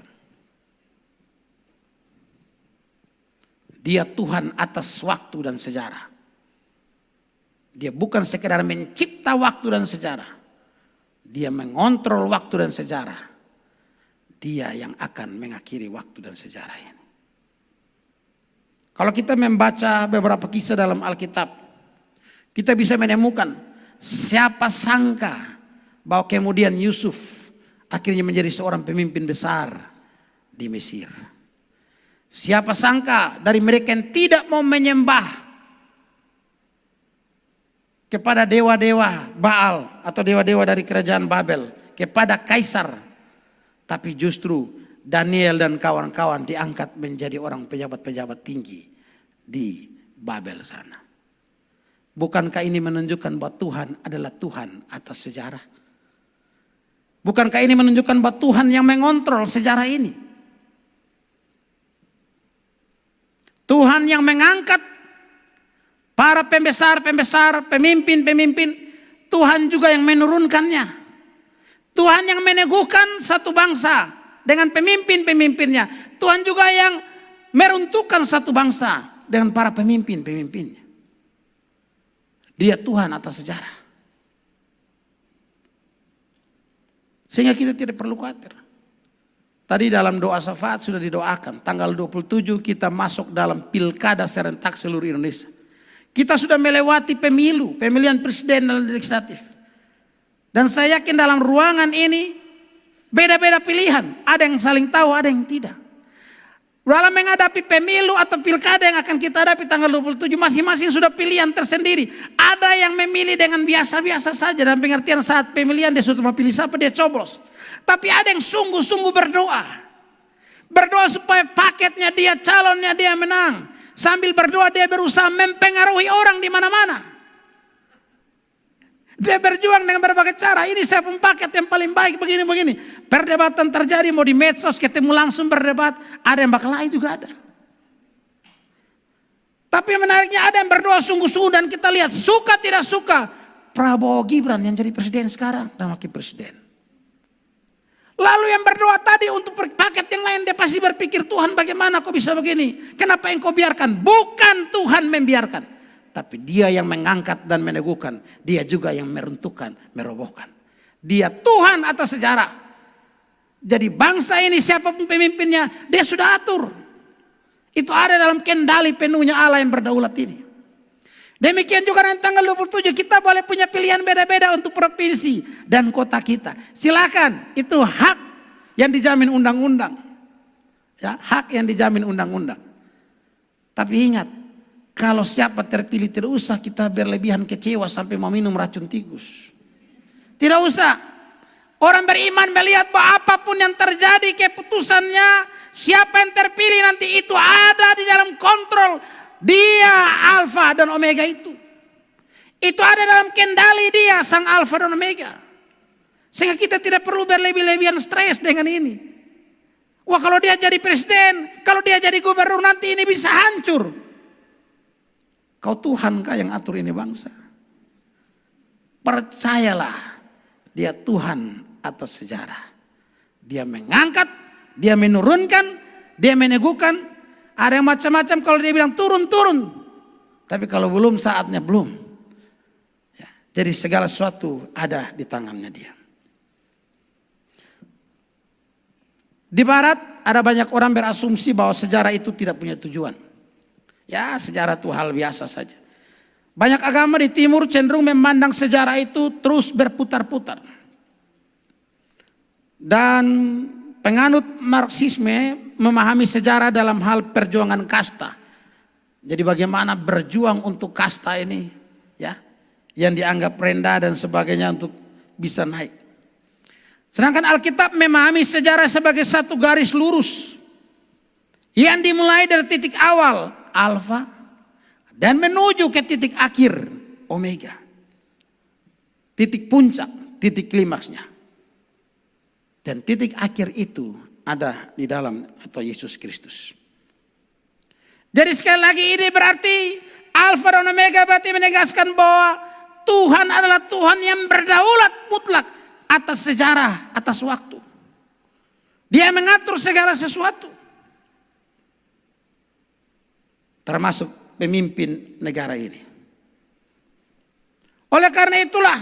Dia Tuhan atas waktu dan sejarah. Dia bukan sekedar mencipta waktu dan sejarah. Dia mengontrol waktu dan sejarah. Dia yang akan mengakhiri waktu dan sejarah ini. Kalau kita membaca beberapa kisah dalam Alkitab, kita bisa menemukan siapa sangka bahwa kemudian Yusuf akhirnya menjadi seorang pemimpin besar di Mesir. Siapa sangka dari mereka yang tidak mau menyembah kepada dewa-dewa Baal atau dewa-dewa dari kerajaan Babel, kepada kaisar, tapi justru Daniel dan kawan-kawan diangkat menjadi orang pejabat-pejabat tinggi di Babel sana. Bukankah ini menunjukkan bahwa Tuhan adalah Tuhan atas sejarah? Bukankah ini menunjukkan bahwa Tuhan yang mengontrol sejarah ini? Tuhan yang mengangkat para pembesar-pembesar, pemimpin-pemimpin. Tuhan juga yang menurunkannya. Tuhan yang meneguhkan satu bangsa dengan pemimpin-pemimpinnya. Tuhan juga yang meruntuhkan satu bangsa dengan para pemimpin-pemimpinnya. Dia Tuhan atas sejarah. Sehingga kita tidak perlu khawatir. Tadi dalam doa syafaat sudah didoakan. Tanggal 27 kita masuk dalam pilkada serentak seluruh Indonesia. Kita sudah melewati pemilu, pemilihan presiden dan legislatif. Dan saya yakin dalam ruangan ini beda-beda pilihan. Ada yang saling tahu, ada yang tidak. Dalam menghadapi pemilu atau pilkada yang akan kita hadapi tanggal 27, masing-masing sudah pilihan tersendiri. Ada yang memilih dengan biasa-biasa saja, dalam pengertian saat pemilihan dia sudah mau pilih siapa dia coblos. Tapi ada yang sungguh-sungguh berdoa. Berdoa supaya paketnya dia, calonnya dia menang. Sambil berdoa dia berusaha mempengaruhi orang di mana-mana. Dia berjuang dengan berbagai cara. Ini saya pun paket yang paling baik begini-begini. Perdebatan terjadi mau di medsos, ketemu langsung berdebat. Ada yang berkelahi juga ada. Tapi menariknya ada yang berdoa sungguh-sungguh dan kita lihat suka tidak suka. Prabowo Gibran yang jadi presiden sekarang dan wakil presiden. Lalu yang berdoa tadi untuk paket yang lain dia pasti berpikir, Tuhan bagaimana kok bisa begini? Kenapa engkau biarkan? Bukan Tuhan membiarkan. Tapi dia yang mengangkat dan meneguhkan. Dia juga yang meruntuhkan, merobohkan. Dia Tuhan atas sejarah. Jadi bangsa ini siapapun pemimpinnya dia sudah atur. Itu ada dalam kendali penuhnya Allah yang berdaulat ini. Demikian juga nanti tanggal 27 kita boleh punya pilihan beda-beda untuk provinsi dan kota kita. Silakan, itu hak yang dijamin undang-undang. Ya, hak yang dijamin undang-undang. Tapi ingat, kalau siapa terpilih tidak usah kita berlebihan kecewa sampai mau minum racun tikus. Tidak usah. Orang beriman melihat bahwa apapun yang terjadi keputusannya, siapa yang terpilih nanti itu ada di dalam kontrol. Dia Alfa dan Omega itu. Itu ada dalam kendali dia sang Alfa dan Omega. Sehingga kita tidak perlu berlebih-lebihan stres dengan ini. Wah kalau dia jadi presiden, kalau dia jadi gubernur nanti ini bisa hancur. Kau Tuhan kah yang atur ini bangsa? Percayalah, dia Tuhan atas sejarah. Dia mengangkat, dia menurunkan, dia meneguhkan. Ada yang macam-macam kalau dia bilang turun. Tapi kalau belum saatnya belum. Ya, jadi segala sesuatu ada di tangannya dia. Di barat ada banyak orang berasumsi bahwa sejarah itu tidak punya tujuan. Ya sejarah itu hal biasa saja. Banyak agama di timur cenderung memandang sejarah itu terus berputar-putar. Dan penganut Marxisme memahami sejarah dalam hal perjuangan kasta. Jadi bagaimana berjuang untuk kasta ini ya, yang dianggap rendah dan sebagainya untuk bisa naik. Sedangkan Alkitab memahami sejarah sebagai satu garis lurus yang dimulai dari titik awal Alfa dan menuju ke titik akhir Omega. Titik puncak, titik klimaksnya. Dan titik akhir itu ada di dalam atau Yesus Kristus. Jadi sekali lagi ini berarti Alfa dan Omega berarti menegaskan bahwa Tuhan adalah Tuhan yang berdaulat mutlak atas sejarah, atas waktu. Dia mengatur segala sesuatu. Termasuk pemimpin negara ini. Oleh karena itulah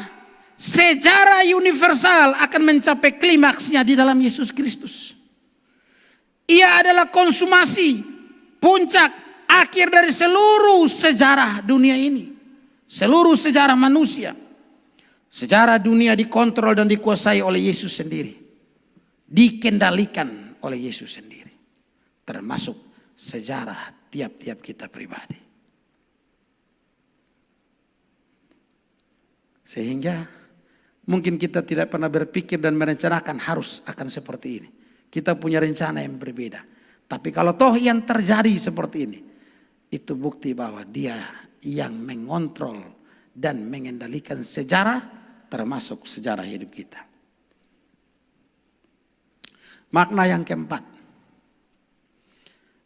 sejarah universal akan mencapai klimaksnya di dalam Yesus Kristus. Ia adalah konsumasi, puncak, akhir dari seluruh sejarah dunia ini. Seluruh sejarah manusia. Sejarah dunia dikontrol dan dikuasai oleh Yesus sendiri. Dikendalikan oleh Yesus sendiri. Termasuk sejarah tiap-tiap kita pribadi. Sehingga mungkin kita tidak pernah berpikir dan merencanakan harus akan seperti ini. Kita punya rencana yang berbeda. Tapi kalau toh yang terjadi seperti ini, itu bukti bahwa dia yang mengontrol dan mengendalikan sejarah, termasuk sejarah hidup kita. Makna yang keempat.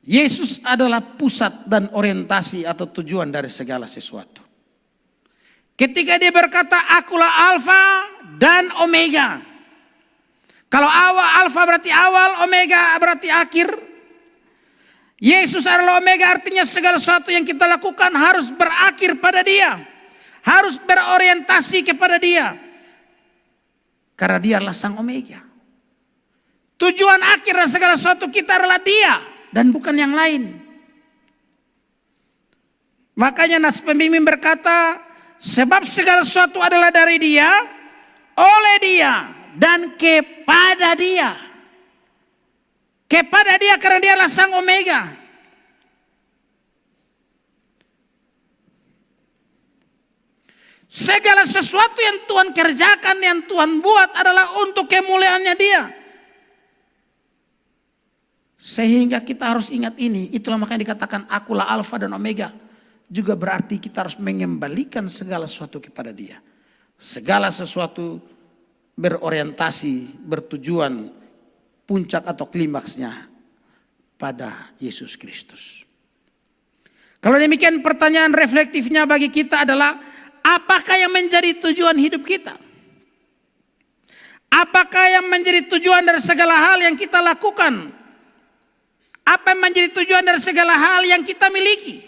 Yesus adalah pusat dan orientasi atau tujuan dari segala sesuatu. Ketika dia berkata, akulah Alfa dan Omega. Kalau awal Alfa berarti awal, Omega berarti akhir. Yesus adalah Omega artinya segala sesuatu yang kita lakukan harus berakhir pada dia. Harus berorientasi kepada dia. Karena dia adalah sang Omega. Tujuan akhir dan segala sesuatu kita adalah dia dan bukan yang lain. Makanya nas pembimbing berkata, sebab segala sesuatu adalah dari dia, oleh dia, dan kepada dia. Kepada dia karena dia adalah sang Omega. Segala sesuatu yang Tuhan kerjakan, yang Tuhan buat adalah untuk kemuliaannya dia. Sehingga kita harus ingat ini. Itulah makanya dikatakan akulah Alfa dan Omega. Juga berarti kita harus mengembalikan segala sesuatu kepada Dia. Segala sesuatu berorientasi, bertujuan, puncak atau klimaksnya pada Yesus Kristus. Kalau demikian pertanyaan reflektifnya bagi kita adalah, apakah yang menjadi tujuan hidup kita? Apakah yang menjadi tujuan dari segala hal yang kita lakukan? Apa yang menjadi tujuan dari segala hal yang kita miliki?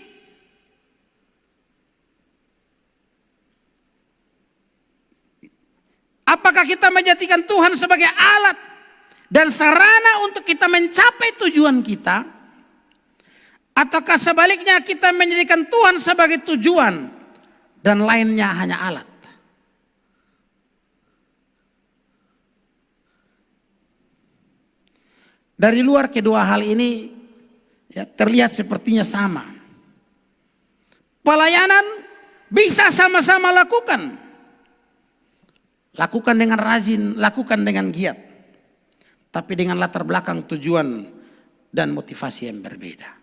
Apakah kita menjadikan Tuhan sebagai alat dan sarana untuk kita mencapai tujuan kita? Ataukah sebaliknya kita menjadikan Tuhan sebagai tujuan dan lainnya hanya alat? Dari luar kedua hal ini ya, terlihat sepertinya sama. Pelayanan bisa sama-sama lakukan. Lakukan dengan rajin, lakukan dengan giat. Tapi dengan latar belakang tujuan dan motivasi yang berbeda.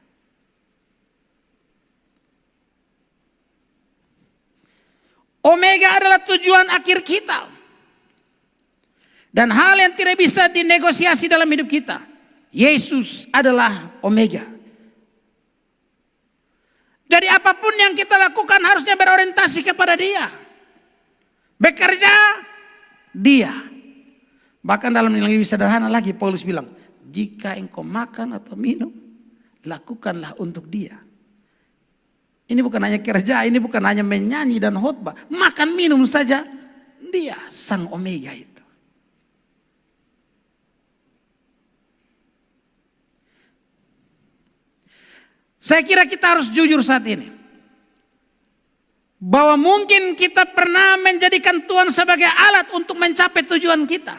Omega adalah tujuan akhir kita. Dan hal yang tidak bisa dinegosiasi dalam hidup kita. Yesus adalah Omega. Jadi apapun yang kita lakukan harusnya berorientasi kepada Dia. Bekerja, Dia. Bahkan dalam yang lebih sederhana lagi Paulus bilang, jika engkau makan atau minum, lakukanlah untuk Dia. Ini bukan hanya kerja, ini bukan hanya menyanyi dan khotbah. Makan minum saja, Dia sang Omega itu. Saya kira kita harus jujur saat ini. Bahwa mungkin kita pernah menjadikan Tuhan sebagai alat untuk mencapai tujuan kita.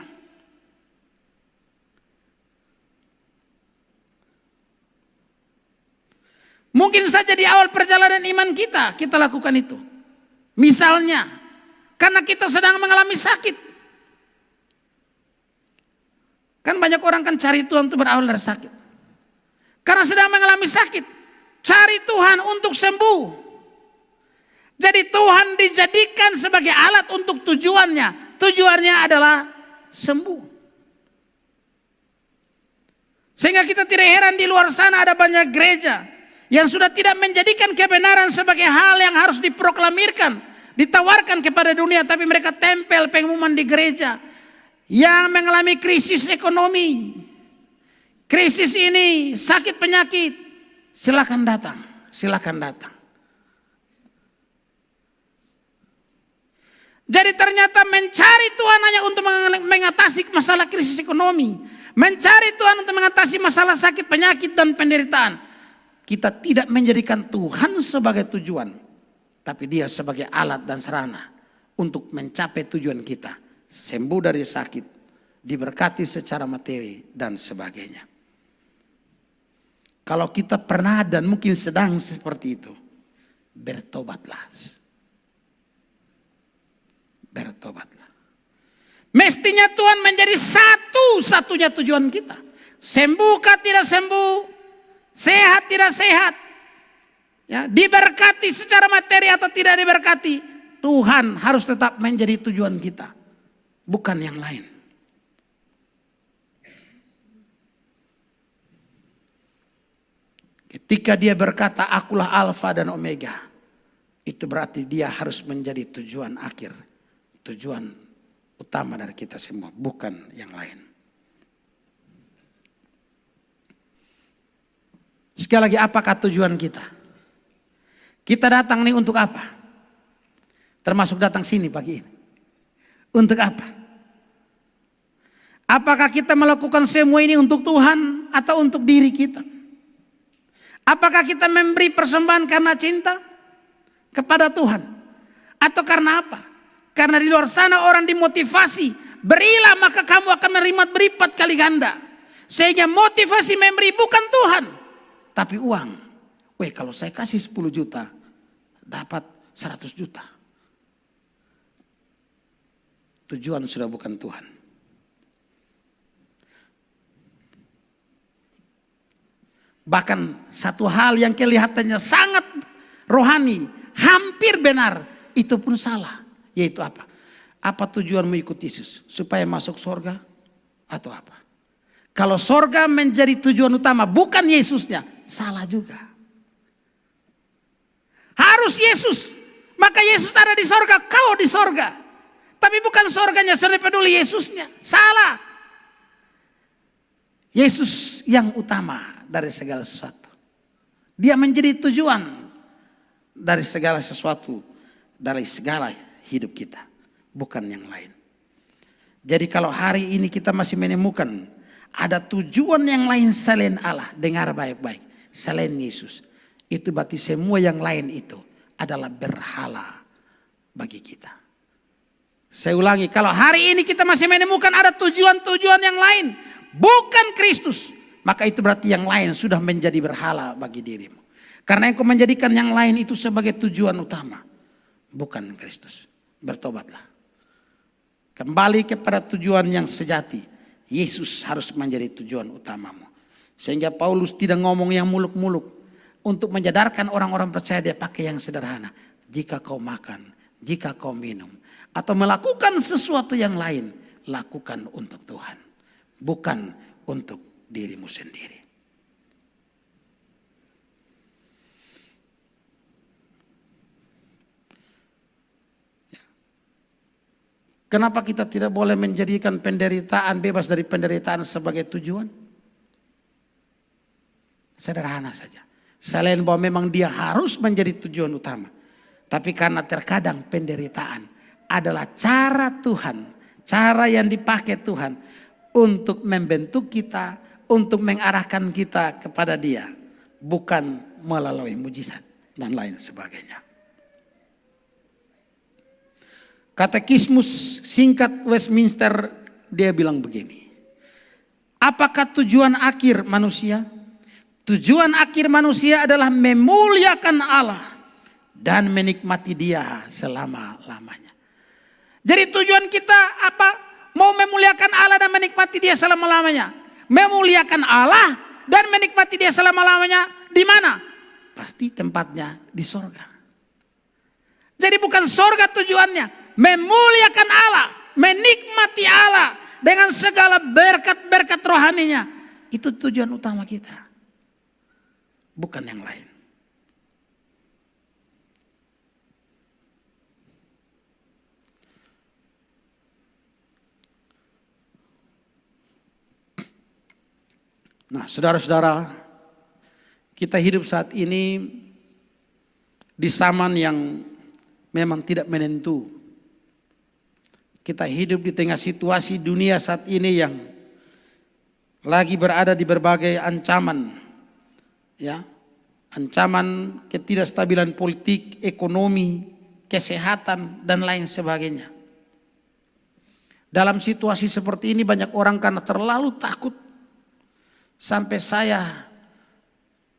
Mungkin saja di awal perjalanan iman kita lakukan itu. Misalnya, karena kita sedang mengalami sakit. Kan banyak orang kan cari Tuhan itu berawal dari sakit. Karena sedang mengalami sakit. Cari Tuhan untuk sembuh. Jadi Tuhan dijadikan sebagai alat untuk tujuannya. Tujuannya adalah sembuh. Sehingga kita tidak heran di luar sana ada banyak gereja yang sudah tidak menjadikan kebenaran sebagai hal yang harus diproklamirkan, ditawarkan kepada dunia, tapi mereka tempel pengumuman di gereja yang mengalami krisis ekonomi. Krisis ini, sakit penyakit, silakan datang, silakan datang. Jadi ternyata mencari Tuhan hanya untuk mengatasi masalah krisis ekonomi, mencari Tuhan untuk mengatasi masalah sakit penyakit dan penderitaan. Kita tidak menjadikan Tuhan sebagai tujuan, tapi Dia sebagai alat dan sarana untuk mencapai tujuan kita. Sembuh dari sakit, diberkati secara materi dan sebagainya. Kalau kita pernah dan mungkin sedang seperti itu, bertobatlah. Bertobatlah. Mestinya Tuhan menjadi satu-satunya tujuan kita. Sembuhkah tidak sembuh, sehat tidak sehat, ya, diberkati secara materi atau tidak diberkati, Tuhan harus tetap menjadi tujuan kita, bukan yang lain. Ketika Dia berkata akulah Alfa dan Omega, itu berarti Dia harus menjadi tujuan akhir, tujuan utama dari kita semua, bukan yang lain. Sekali lagi, apakah tujuan kita? Kita datang nih untuk apa? Termasuk datang sini pagi ini. Untuk apa? Apakah kita melakukan semua ini untuk Tuhan atau untuk diri kita? Apakah kita memberi persembahan karena cinta kepada Tuhan? Atau karena apa? Karena di luar sana orang dimotivasi, berilah maka kamu akan menerima berlipat kali ganda. Sehingga motivasi memberi bukan Tuhan, tapi uang. Kalau saya kasih 10 juta, dapat 100 juta. Tujuan sudah bukan Tuhan. Bahkan satu hal yang kelihatannya sangat rohani, hampir benar, itu pun salah. Yaitu apa? Apa tujuan mengikut Yesus? Supaya masuk surga atau apa? Kalau surga menjadi tujuan utama, bukan Yesusnya, salah juga. Harus Yesus. Maka Yesus ada di surga, kau di surga. Tapi bukan surganya, sudah peduli Yesusnya. Salah. Yesus yang utama dari segala sesuatu. Dia menjadi tujuan dari segala sesuatu, dari segala hidup kita, bukan yang lain. Jadi kalau hari ini kita masih menemukan ada tujuan yang lain selain Allah, dengar baik-baik, selain Yesus, itu berarti semua yang lain itu adalah berhala bagi kita. Saya ulangi, kalau hari ini kita masih menemukan ada tujuan-tujuan yang lain, bukan Kristus, maka itu berarti yang lain sudah menjadi berhala bagi dirimu. Karena engkau menjadikan yang lain itu sebagai tujuan utama, bukan Kristus. Bertobatlah. Kembali kepada tujuan yang sejati. Yesus harus menjadi tujuan utamamu. Sehingga Paulus tidak ngomong yang muluk-muluk. Untuk menyadarkan orang-orang percaya, dia pakai yang sederhana. Jika kau makan, jika kau minum, atau melakukan sesuatu yang lain, lakukan untuk Tuhan. Bukan untuk dirimu sendiri. Kenapa kita tidak boleh menjadikan penderitaan, bebas dari penderitaan sebagai tujuan? Sederhana saja. Selain bahwa memang dia harus menjadi tujuan utama. Tapi karena terkadang penderitaan adalah cara Tuhan. Cara yang dipakai Tuhan untuk membentuk kita, untuk mengarahkan kita kepada dia. Bukan melalui mujizat dan lain sebagainya. Katekismus singkat Westminster dia bilang begini. Apakah tujuan akhir manusia? Tujuan akhir manusia adalah memuliakan Allah dan menikmati Dia selama-lamanya. Jadi tujuan kita apa? Mau memuliakan Allah dan menikmati Dia selama-lamanya. Memuliakan Allah dan menikmati Dia selama-lamanya di mana? Pasti tempatnya di sorga. Jadi bukan sorga tujuannya. Memuliakan Allah, menikmati Allah dengan segala berkat-berkat rohaninya. Itu tujuan utama kita. Bukan yang lain. Nah, saudara-saudara, kita hidup saat ini di zaman yang memang tidak menentu. Kita hidup di tengah situasi dunia saat ini yang lagi berada di berbagai ancaman. Ya, ancaman ketidakstabilan politik, ekonomi, kesehatan, dan lain sebagainya. Dalam situasi seperti ini banyak orang karena terlalu takut. Sampai saya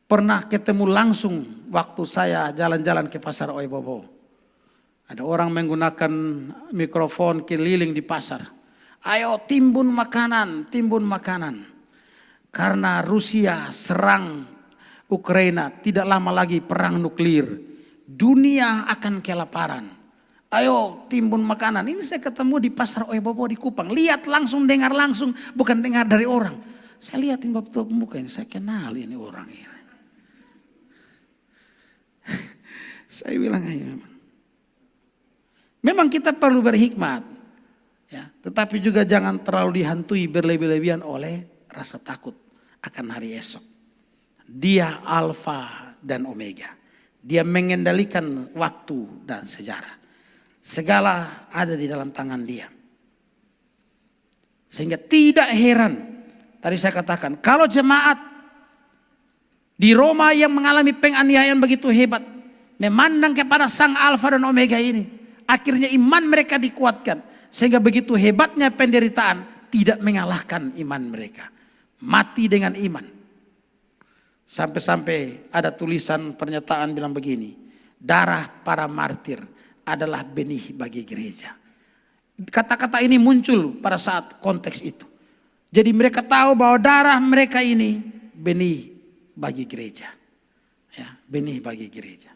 pernah ketemu langsung waktu saya jalan-jalan ke pasar Oebobo. Ada orang menggunakan mikrofon keliling di pasar. Ayo timbun makanan, timbun makanan. Karena Rusia serang Ukraina, tidak lama lagi perang nuklir. Dunia akan kelaparan. Ayo timbun makanan. Ini saya ketemu di pasar Oebobo di Kupang. Lihat langsung, dengar langsung, bukan dengar dari orang. Saya lihatin betul muka ini, saya kenal ini orang ini. Saya bilang aja memang kita perlu berhikmat, ya, tetapi juga jangan terlalu dihantui berlebih-lebihan oleh rasa takut akan hari esok. Dia Alfa dan Omega. Dia mengendalikan waktu dan sejarah. Segala ada di dalam tangan Dia. Sehingga tidak heran, tadi saya katakan, kalau jemaat di Roma yang mengalami penganiayaan begitu hebat, memandang kepada Sang Alfa dan Omega ini, akhirnya iman mereka dikuatkan. Sehingga begitu hebatnya penderitaan tidak mengalahkan iman mereka. Mati dengan iman. Sampai-sampai ada tulisan pernyataan bilang begini. Darah para martir adalah benih bagi gereja. Kata-kata ini muncul pada saat konteks itu. Jadi mereka tahu bahwa darah mereka ini benih bagi gereja. Ya, benih bagi gereja.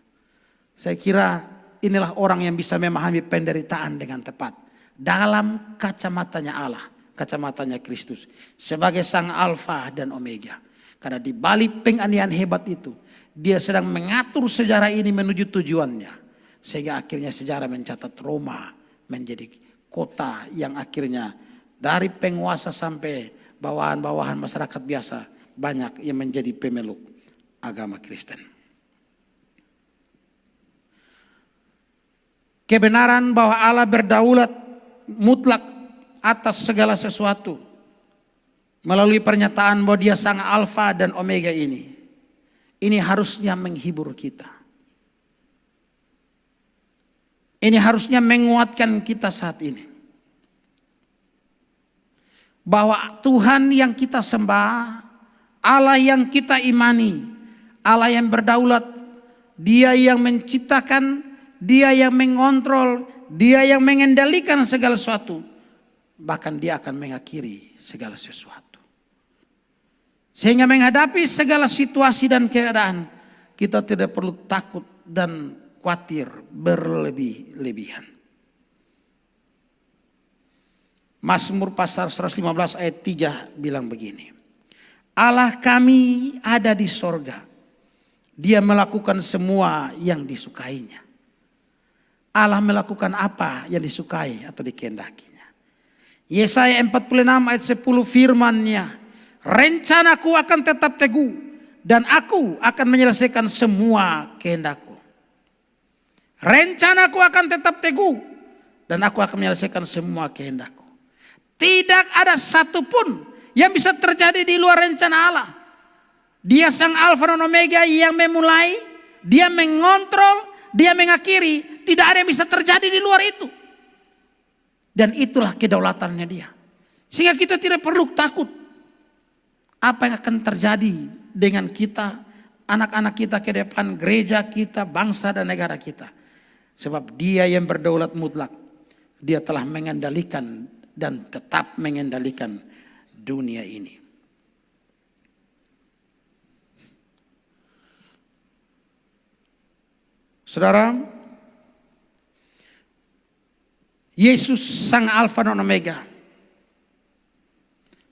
Saya kira inilah orang yang bisa memahami penderitaan dengan tepat. Dalam kacamatanya Allah, kacamatanya Kristus. Sebagai sang Alfa dan Omega. Karena di balik penganiayaan hebat itu, dia sedang mengatur sejarah ini menuju tujuannya. Sehingga akhirnya sejarah mencatat Roma menjadi kota yang akhirnya dari penguasa sampai bawahan-bawahan masyarakat biasa banyak yang menjadi pemeluk agama Kristen. Kebenaran bahwa Allah berdaulat mutlak atas segala sesuatu melalui pernyataan bahwa Dia sang Alfa dan Omega ini harusnya menghibur kita. Ini harusnya menguatkan kita saat ini. Bahwa Tuhan yang kita sembah, Allah yang kita imani, Allah yang berdaulat, Dia yang menciptakan, Dia yang mengontrol, Dia yang mengendalikan segala sesuatu. Bahkan Dia akan mengakhiri segala sesuatu. Sehingga menghadapi segala situasi dan keadaan, kita tidak perlu takut dan khawatir berlebih-lebihan. Mazmur pasal 115 ayat 3 bilang begini. Allah kami ada di sorga. Dia melakukan semua yang disukainya. Allah melakukan apa yang disukai atau dikehendakinya. Yesaya 46 ayat 10 firman-Nya. Rencanaku akan tetap teguh dan aku akan menyelesaikan semua kehendakku. Rencanaku akan tetap teguh dan aku akan menyelesaikan semua kehendakku. Tidak ada satupun yang bisa terjadi di luar rencana Allah. Dia sang Alfa dan Omega yang memulai, Dia mengontrol, Dia mengakhiri. Tidak ada yang bisa terjadi di luar itu. Dan itulah kedaulatannya Dia. Sehingga kita tidak perlu takut. Apa yang akan terjadi dengan kita, anak-anak kita ke depan, gereja kita, bangsa dan negara kita. Sebab Dia yang berdaulat mutlak. Dia telah mengendalikan dan tetap mengendalikan dunia ini. Saudara, Yesus sang Alfa dan Omega.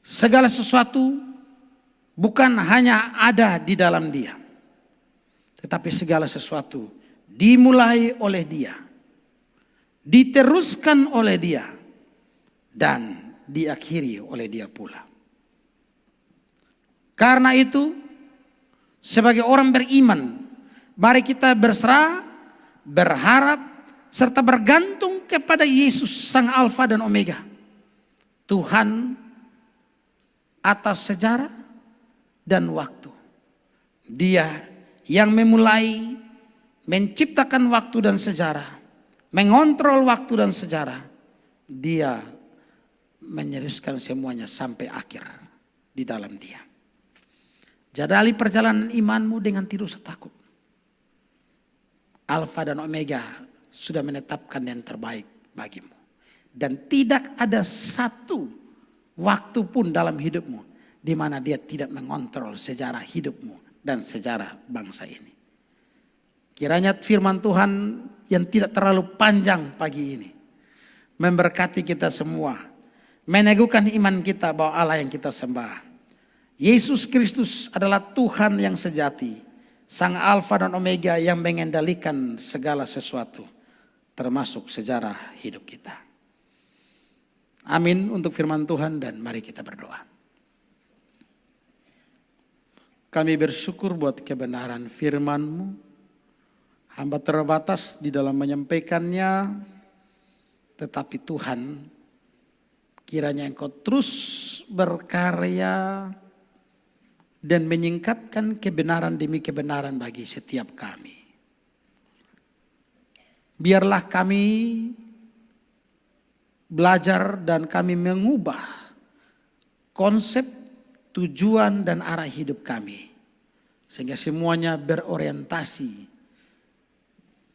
Segala sesuatu bukan hanya ada di dalam Dia. Tetapi segala sesuatu dimulai oleh Dia. Diteruskan oleh Dia. Dan diakhiri oleh Dia pula. Karena itu, sebagai orang beriman, mari kita berserah, berharap, serta bergantung kepada Yesus sang Alfa dan Omega. Tuhan atas sejarah dan waktu. Dia yang memulai, menciptakan waktu dan sejarah, mengontrol waktu dan sejarah. Dia meneruskan semuanya sampai akhir di dalam Dia. Jadali perjalanan imanmu dengan tidak usah takut. Alfa dan Omega sudah menetapkan yang terbaik bagimu. Dan tidak ada satu waktu pun dalam hidupmu di mana Dia tidak mengontrol sejarah hidupmu dan sejarah bangsa ini. Kiranya firman Tuhan yang tidak terlalu panjang pagi ini memberkati kita semua, meneguhkan iman kita bahwa Allah yang kita sembah, Yesus Kristus adalah Tuhan yang sejati, sang Alfa dan Omega yang mengendalikan segala sesuatu, termasuk sejarah hidup kita. Amin untuk firman Tuhan dan mari kita berdoa. Kami bersyukur buat kebenaran firman-Mu. Hamba terbatas di dalam menyampaikannya, tetapi Tuhan, kiranya Engkau terus berkarya dan menyingkapkan kebenaran demi kebenaran bagi setiap kami. Biarlah kami belajar dan kami mengubah konsep, tujuan dan arah hidup kami. Sehingga semuanya berorientasi,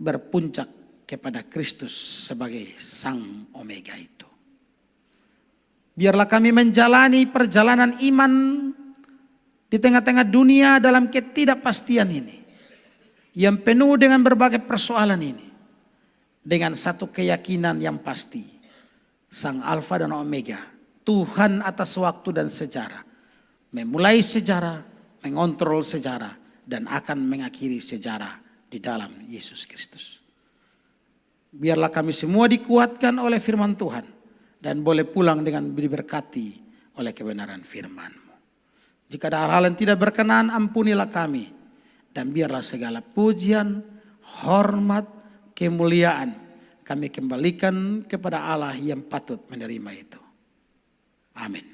berpuncak kepada Kristus sebagai sang Omega itu. Biarlah kami menjalani perjalanan iman Di tengah-tengah dunia dalam ketidakpastian ini, yang penuh dengan berbagai persoalan ini, dengan satu keyakinan yang pasti, Sang Alfa dan Omega, Tuhan atas waktu dan sejarah, memulai sejarah, mengontrol sejarah, dan akan mengakhiri sejarah di dalam Yesus Kristus. Biarlah kami semua dikuatkan oleh firman Tuhan dan boleh pulang dengan diberkati oleh kebenaran firman-Mu. Jika ada hal-hal yang tidak berkenan, ampunilah kami. Dan biarlah segala pujian, hormat, kemuliaan kami kembalikan kepada Allah yang patut menerima itu. Amin.